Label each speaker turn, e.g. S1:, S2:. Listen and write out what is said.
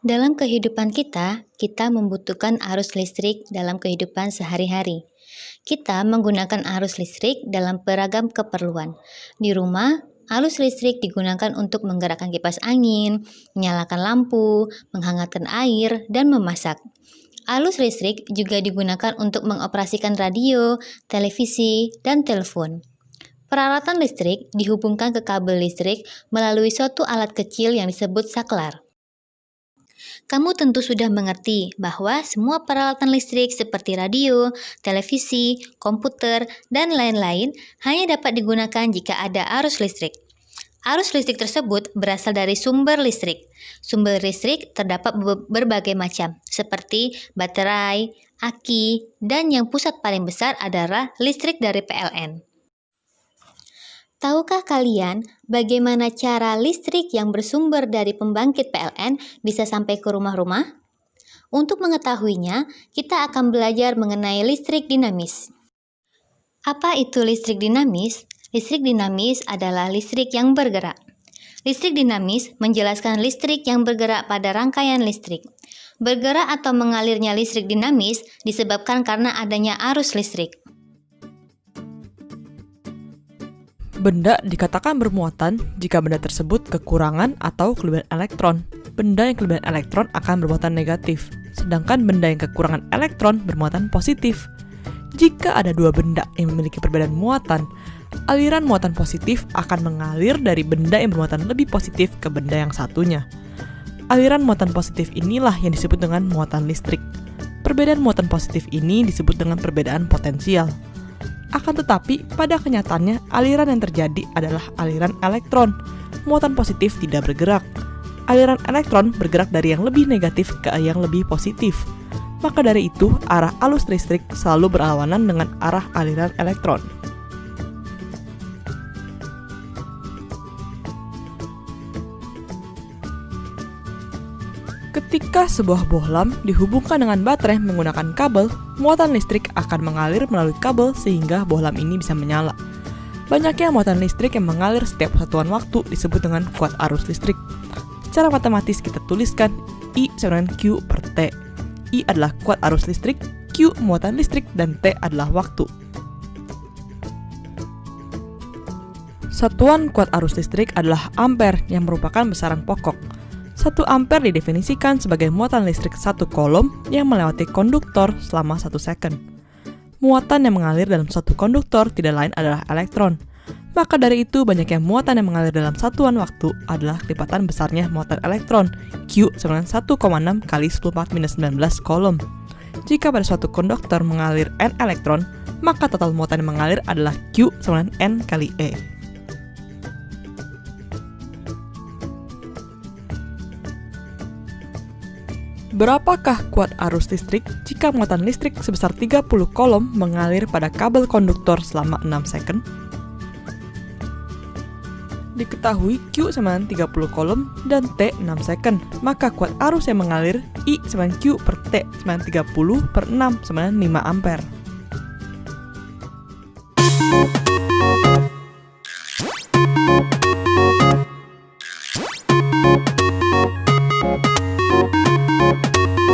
S1: Dalam kehidupan kita, kita membutuhkan arus listrik dalam kehidupan sehari-hari. Kita menggunakan arus listrik dalam beragam keperluan. Di rumah, arus listrik digunakan untuk menggerakkan kipas angin, menyalakan lampu, menghangatkan air, dan memasak. Arus listrik juga digunakan untuk mengoperasikan radio, televisi, dan telepon. Peralatan listrik dihubungkan ke kabel listrik melalui suatu alat kecil yang disebut saklar. Kamu tentu sudah mengerti bahwa semua peralatan listrik seperti radio, televisi, komputer, dan lain-lain hanya dapat digunakan jika ada arus listrik. Arus listrik tersebut berasal dari sumber listrik. Sumber listrik terdapat berbagai macam, seperti baterai, aki, dan yang pusat paling besar adalah listrik dari PLN. Tahukah kalian bagaimana cara listrik yang bersumber dari pembangkit PLN bisa sampai ke rumah-rumah? Untuk mengetahuinya, kita akan belajar mengenai listrik dinamis. Apa itu listrik dinamis? Listrik dinamis adalah listrik yang bergerak. Listrik dinamis menjelaskan listrik yang bergerak pada rangkaian listrik. Bergerak atau mengalirnya listrik dinamis disebabkan karena adanya arus listrik.
S2: Benda dikatakan bermuatan jika benda tersebut kekurangan atau kelebihan elektron. Benda yang kelebihan elektron akan bermuatan negatif, sedangkan benda yang kekurangan elektron bermuatan positif. Jika ada dua benda yang memiliki perbedaan muatan, aliran muatan positif akan mengalir dari benda yang bermuatan lebih positif ke benda yang satunya. Aliran muatan positif inilah yang disebut dengan muatan listrik. Perbedaan muatan positif ini disebut dengan perbedaan potensial. Akan tetapi, pada kenyataannya, aliran yang terjadi adalah aliran elektron. Muatan positif tidak bergerak. Aliran elektron bergerak dari yang lebih negatif ke yang lebih positif. Maka dari itu, arah arus listrik selalu berlawanan dengan arah aliran elektron. Ketika sebuah bohlam dihubungkan dengan baterai menggunakan kabel, muatan listrik akan mengalir melalui kabel sehingga bohlam ini bisa menyala. Banyaknya muatan listrik yang mengalir setiap satuan waktu disebut dengan kuat arus listrik. Secara matematis kita tuliskan I sama dengan Q per T. I adalah kuat arus listrik, Q muatan listrik, dan T adalah waktu. Satuan kuat arus listrik adalah ampere yang merupakan besaran pokok. 1 ampere didefinisikan sebagai muatan listrik 1 kolom yang melewati konduktor selama 1 second. Muatan yang mengalir dalam satu konduktor tidak lain adalah elektron. Maka dari itu, banyaknya muatan yang mengalir dalam satuan waktu adalah kelipatan besarnya muatan elektron, Q sama dengan 1,6 kali 10⁻⁹ kolom. Jika pada suatu konduktor mengalir N elektron, maka total muatan yang mengalir adalah Q sama dengan N kali E. Berapakah kuat arus listrik jika muatan listrik sebesar 30 kolom mengalir pada kabel konduktor selama 6 second? Diketahui Q sama dengan 30 kolom dan T 6 second, maka kuat arus yang mengalir I sama dengan Q per T sama dengan 30 per 6 sama dengan 5 ampere.